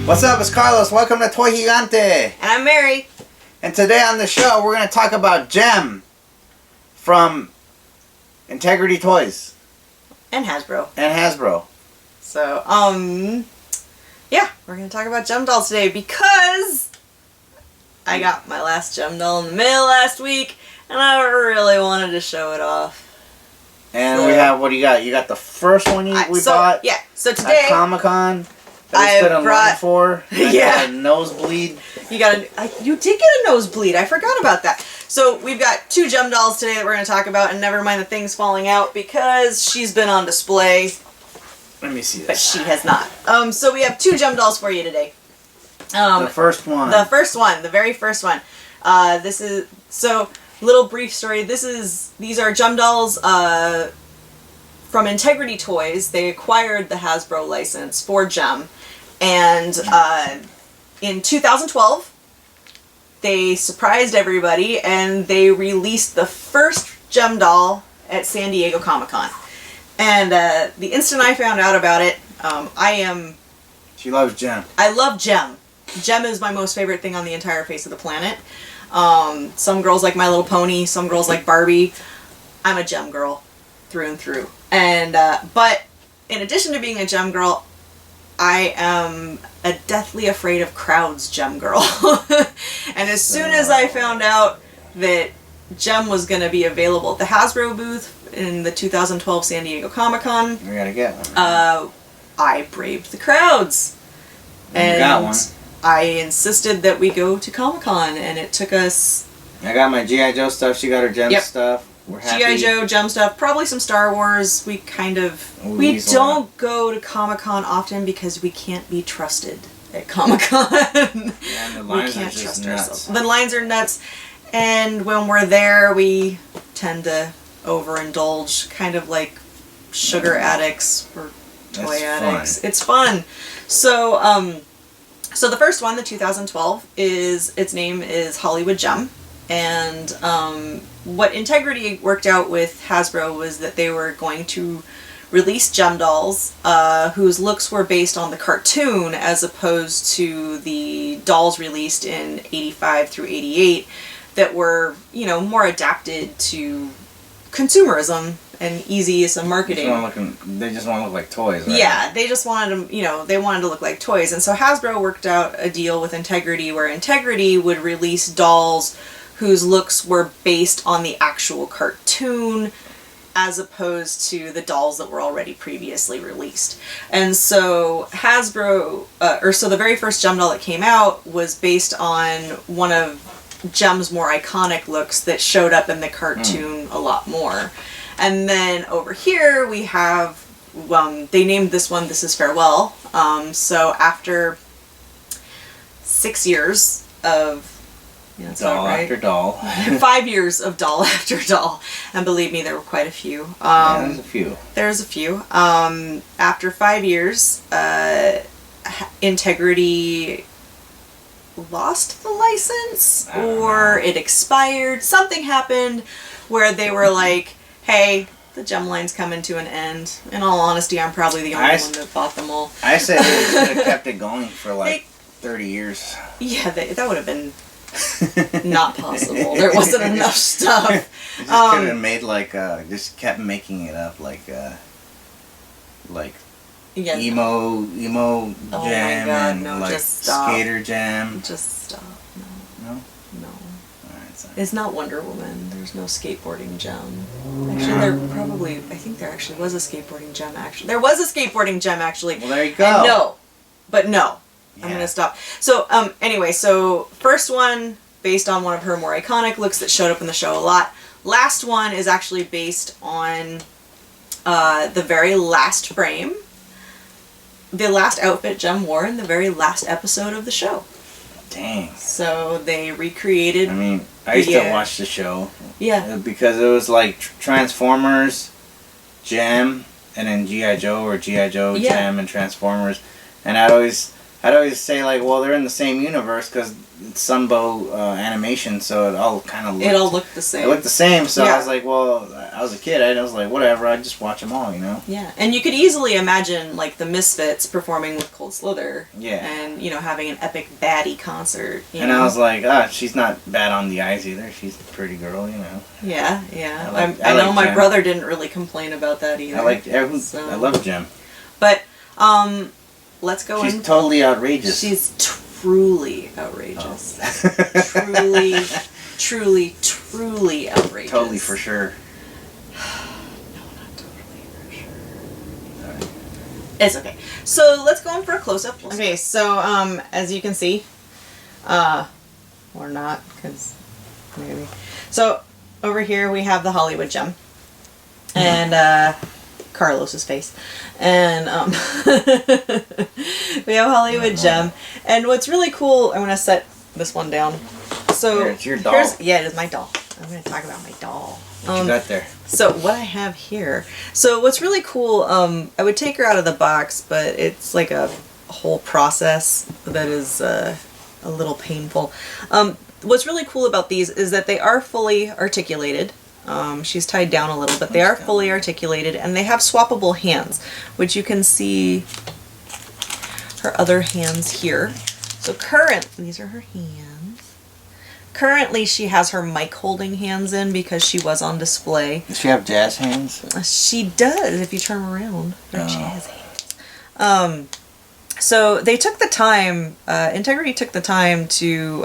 What's up, it's Carlos. Welcome to Toy Gigante. And I'm Mary. And today on the show, we're going to talk about Jem from Integrity Toys. And Hasbro. So, yeah, we're going to talk about Jem dolls today because I got my last Jem doll in the mail last week and I really wanted to show it off. And we have, what do you got? You got the first one we bought? Yeah, so today at Comic-Con. That we stood in line for. Yeah. Got a nosebleed. You did get a nosebleed. I forgot about that. So we've got two Jem dolls today that we're going to talk about, and never mind the things falling out because she's been on display. Let me see this. But she has not. So we have two Jem dolls for you today. The first one. The very first one. This is, so, little brief story. These are Jem dolls, from Integrity Toys. They acquired the Hasbro license for Jem. And in 2012, they surprised everybody and they released the first Jem doll at San Diego Comic-Con. And the instant I found out about it, She loves Jem. I love Jem. Jem is my most favorite thing on the entire face of the planet. Some girls like My Little Pony, some girls like Barbie. I'm a Jem girl through and through. And but in addition to being a Jem girl, I am a deathly afraid of crowds Jem girl. And as soon as I found out that Jem was going to be available at the Hasbro booth in the 2012 San Diego Comic-Con, We gotta get one. I braved the crowds. And you got one. I insisted that we go to Comic-Con, and it took us... I got my G.I. Joe stuff, she got her Jem stuff. We're happy. G.I. Joe, Jem stuff, probably some Star Wars. We don't go to Comic-Con often because we can't be trusted at Comic-Con. Yeah, the lines we can't are just trust nuts. ourselves. The lines are nuts, and when we're there, we tend to overindulge, kind of like sugar addicts or toy addicts. Fun. It's fun. So, so the first one, the 2012, its name is Hollywood Jem. And what Integrity worked out with Hasbro was that they were going to release Jem dolls whose looks were based on the cartoon as opposed to the dolls released in 85 through 88 that were, more adapted to consumerism and easy some marketing. They just want to look like toys, right? Yeah, they just wanted them, they wanted to look like toys. And so Hasbro worked out a deal with Integrity where Integrity would release dolls whose looks were based on the actual cartoon as opposed to the dolls that were already previously released. And so Hasbro, so the very first Jem doll that came out was based on one of Jem's more iconic looks that showed up in the cartoon a lot more. And then over here we have, they named this one This Is Farewell. So after 6 years of doll after doll. 5 years of doll after doll. And believe me, there were quite a few. There's a few. There's a few. After 5 years, Integrity lost the license or it expired. Something happened where they were like, hey, the Jem line's coming to an end. In all honesty, I'm probably the only one that bought them all. I said they should have kept it going for like 30 years. Yeah, that would have been not possible. There wasn't enough stuff. It just could have made just kept making it up emo Jem and just stop. Skater Jem. Just stop. No? No. Alright, sorry. It's not Wonder Woman. There's no skateboarding Jem. Actually, I think there actually was a skateboarding Jem, actually. There was a skateboarding Jem, actually. Well, there you go. No. Yeah. I'm gonna stop. So, anyway, so first one, based on one of her more iconic looks that showed up in the show a lot. Last one is actually based on the very last frame. The last outfit Jem wore in the very last episode of the show. Dang. So they recreated... I used to watch the show. Yeah. Because it was like Transformers, Jem, and then G.I. Joe, or G.I. Joe, Jem, and Transformers. And I'd always I'd always say like, well, they're in the same universe because it's Sunbow animation, so it all kind of it all looked the same. It looked the same, so Yeah. I was like, well, I was a kid, I was like, whatever, I'd just watch them all, you know. Yeah, and you could easily imagine like the Misfits performing with Cold Slither. Yeah. And having an epic baddie concert. And I was like, she's not bad on the eyes either. She's a pretty girl, you know. Yeah, yeah. I know like my Jem. brother didn't really complain about that either. I love Jem. But let's go She's in. totally outrageous. She's truly outrageous. Truly outrageous. Totally for sure. No, not totally for sure. It's okay. So let's go in for a close-up. Okay, so as you can see, or not, because maybe. So over here we have the Hollywood Jem, and Carlos's face, and we have Hollywood Jem, and what's really cool. I'm gonna set this one down. So it's your doll. Yeah, it is my doll. I'm gonna talk about my doll. What you got there? So what I have here. So what's really cool, I would take her out of the box, but it's like a whole process that is a little painful. What's really cool about these is that they are fully articulated. She's tied down a little, but they are fully articulated, and they have swappable hands, which you can see her other hands here. So these are her hands. Currently, she has her mic holding hands in because she was on display. Does she have jazz hands? She does, if you turn around. They're jazz hands. So they took the time, Integrity took the time to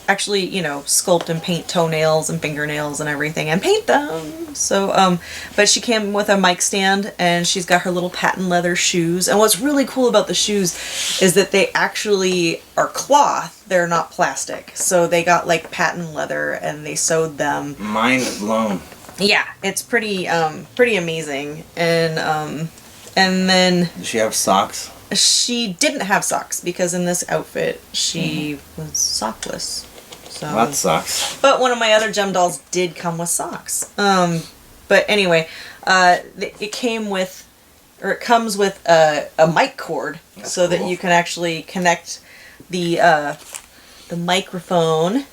actually, sculpt and paint toenails and fingernails and everything, and paint them. So, but she came with a mic stand, and she's got her little patent leather shoes. And what's really cool about the shoes is that they actually are cloth. They're not plastic. So they got like patent leather, and they sewed them. Mind blown. Yeah, it's pretty amazing. And then Does she have socks? she didn't have socks because in this outfit she was sockless. So That sucks. but one of my other Jem dolls did come with socks. But anyway, it comes with a mic cord. That's so cool. That you can actually connect the microphone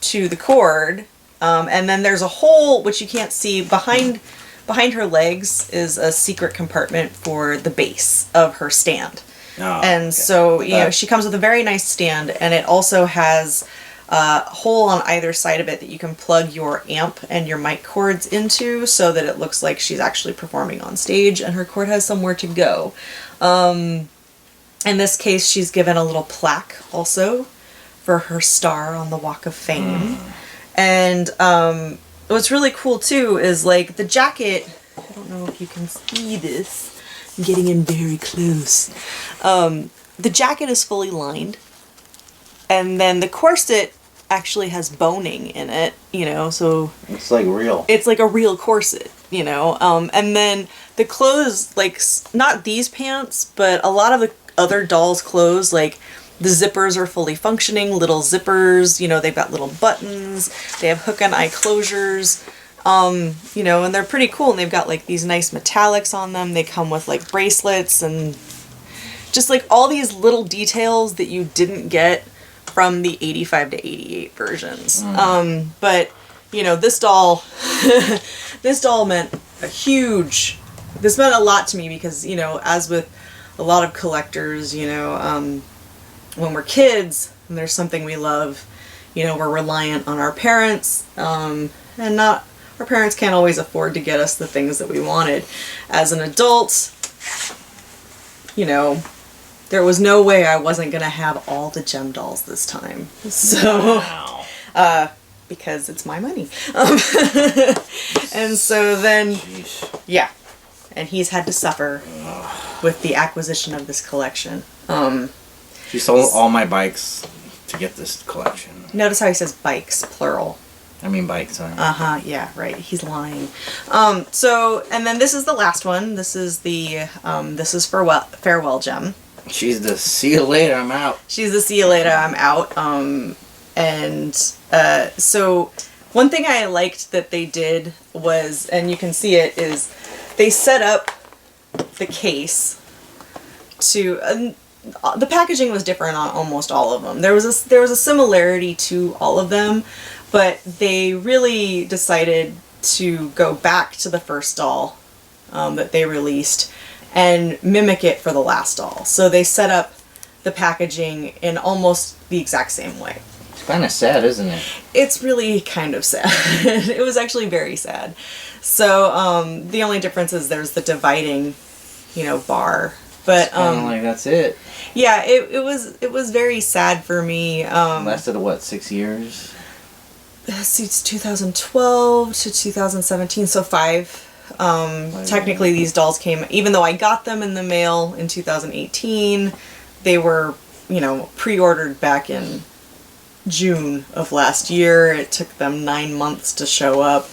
to the cord. And then there's a hole which you can't see behind her legs is a secret compartment for the base of her stand. So, she comes with a very nice stand, and it also has a hole on either side of it that you can plug your amp and your mic cords into so that it looks like she's actually performing on stage and her cord has somewhere to go. In this case, she's given a little plaque also for her star on the Walk of Fame. And what's really cool too is like the jacket, I don't know if you can see this. I'm getting in very close. The jacket is fully lined, and then the corset actually has boning in it, so it's like real. It's like a real corset, and then the clothes, like not these pants, but a lot of the other dolls' clothes, like the zippers are fully functioning, little zippers, they've got little buttons, they have hook and eye closures. And they're pretty cool, and they've got like these nice metallics on them. They come with like bracelets and just like all these little details that you didn't get from the 85 to 88 versions. But this doll meant this meant a lot to me because, as with a lot of collectors, when we're kids and there's something we love, we're reliant on our parents, and our parents can't always afford to get us the things that we wanted. As an adult, there was no way I wasn't going to have all the Jem dolls this time. So, because it's my money. And so then, yeah. And he's had to suffer with the acquisition of this collection. She sold all my bikes to get this collection. Notice how he says bikes, plural. I mean bikes, sorry. Yeah, right. He's lying. So, and then this is the last one. This is this is Farewell Jem. She's the see you later, I'm out. She's the see you later, I'm out. So one thing I liked that they did was, and you can see it, is they set up the case to the packaging was different on almost all of them. There was a similarity to all of them, but they really decided to go back to the first doll that they released and mimic it for the last doll. So they set up the packaging in almost the exact same way. It's kind of sad, isn't it? It's really kind of sad. It was actually very sad. So the only difference is there's the dividing, bar. But kind of like that's it. Yeah, it was very sad for me. Lasted what, 6 years? It's 2012 to 2017, so 5. Technically, these dolls came, even though I got them in the mail in 2018, they were, pre-ordered back in June of last year. It took them 9 months to show up.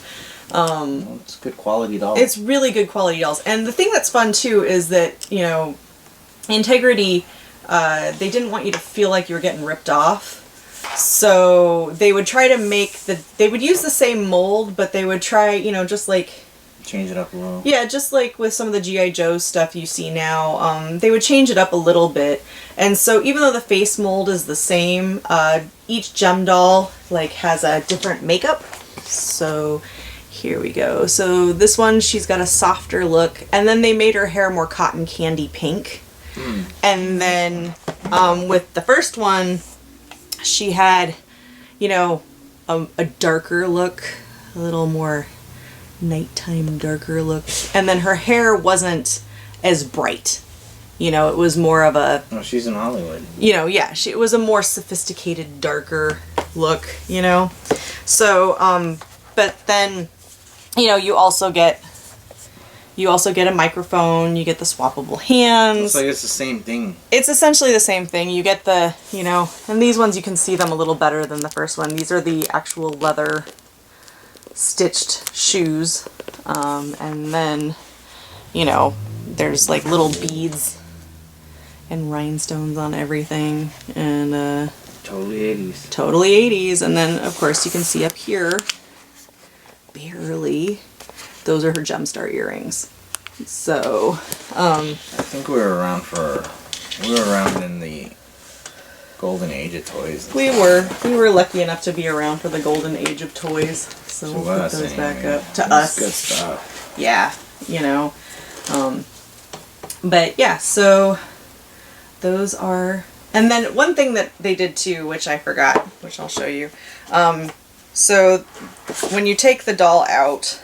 It's good quality dolls. It's really good quality dolls. And the thing that's fun, too, is that, Integrity, they didn't want you to feel like you were getting ripped off. So they would try to they would use the same mold, but they would try, just like... Change it up a little. Yeah, just like with some of the G.I. Joe stuff you see now, they would change it up a little bit. And so even though the face mold is the same, each Jem doll, has a different makeup. So... Here we go. So this one, she's got a softer look, and then they made her hair more cotton candy pink. And then with the first one, she had, a darker look, a little more nighttime darker look. And then her hair wasn't as bright. It was more of a... Oh, she's in Hollywood. Yeah, it was a more sophisticated, darker look, So, but then... you also get a microphone, you get the swappable hands. Looks like it's the same thing. It's essentially the same thing. You get the, and these ones you can see them a little better than the first one. These are the actual leather stitched shoes. And then, there's little beads and rhinestones on everything. And, totally 80s. Totally 80s. And then, of course, you can see up here, barely, those are her Gemstar earrings. So, I think we were around in the golden age of toys. We were lucky enough to be around for the golden age of toys. So we'll put those back up to us. Good stuff. Yeah, but yeah, so those are, and then one thing that they did too, which I forgot, which I'll show you. So when you take the doll out,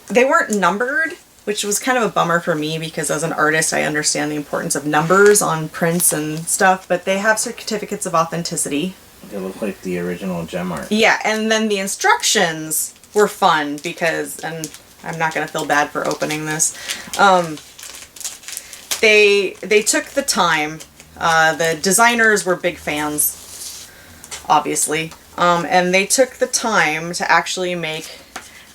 they weren't numbered, which was kind of a bummer for me because as an artist I understand the importance of numbers on prints and stuff, but they have certificates of authenticity. They look like the original Jem art. Yeah, and then the instructions were fun because, and I'm not going to feel bad for opening this, they took the time, the designers were big fans, obviously, and they took the time to actually make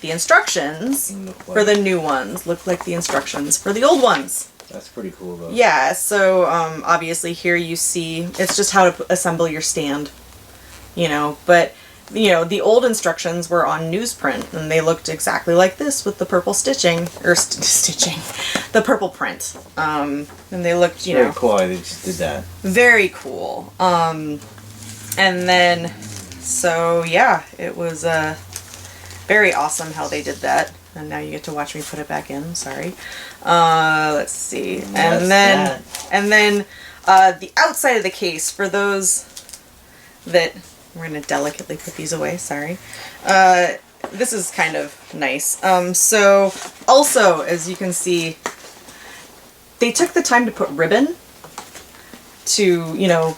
the instructions for the new ones look like the instructions for the old ones. That's pretty cool though. Yeah, so obviously here you see, it's just how to assemble your stand, but the old instructions were on newsprint and they looked exactly like this with the purple stitching, or stitching, the purple print. And they looked, very cool, they just did that. Very cool. And then, so yeah, it was very awesome how they did that. And now you get to watch me put it back in, sorry. Let's see. And then the outside of the case, for those that, we're going to delicately put these away, sorry. This is kind of nice. So also, as you can see, they took the time to put ribbon to,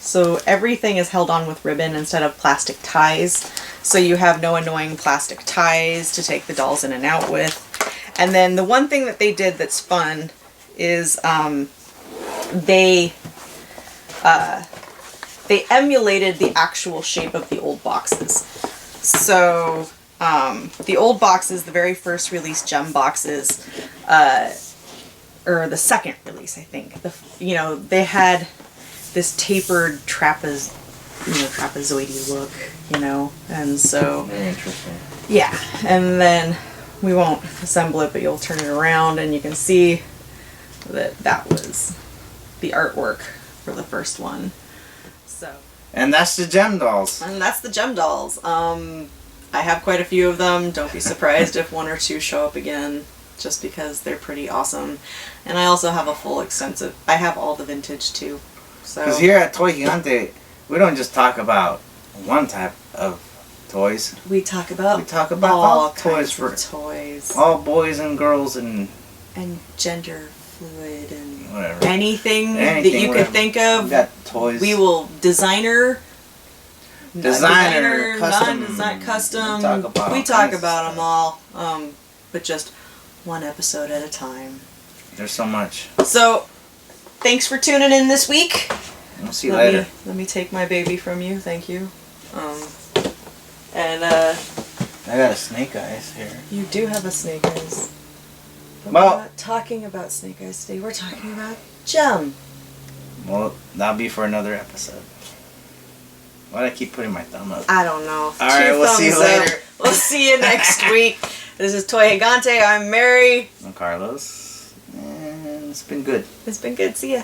so everything is held on with ribbon instead of plastic ties. So you have no annoying plastic ties to take the dolls in and out with. And then the one thing that they did that's fun is they emulated the actual shape of the old boxes. So the old boxes, the very first release Jem boxes, or the second release, I think, they had this tapered trapezoidy look, and so... Very interesting. Yeah, and then we won't assemble it, but you'll turn it around and you can see that that was the artwork for the first one. So. And that's the Jem dolls. And that's the Jem dolls. I have quite a few of them. Don't be surprised if one or two show up again, just because they're pretty awesome. And I also have a full extensive. I have all the vintage too. So. Because here at Toy Gigante, we don't just talk about one type of toys. We talk about all toys toys for toys. all boys and girls and gender fluid and whatever. Anything that you whatever. could think of. We got toys. We will designer, custom. non-design, custom. We We talk about them all, but just one episode at a time. There's so much. So, thanks for tuning in this week. We'll see you later. Let me take my baby from you. Thank you. I got a snake eyes here. You do have a snake eyes. But Well, we're not talking about snake eyes today. We're talking about Jem. Well, that'll be for another episode. Why do I keep putting my thumb up? I don't know. Alright, we'll see you later. We'll see you next week. This is Toy Gigante. I'm Mary. I'm Carlos. And it's been good. It's been good. See ya.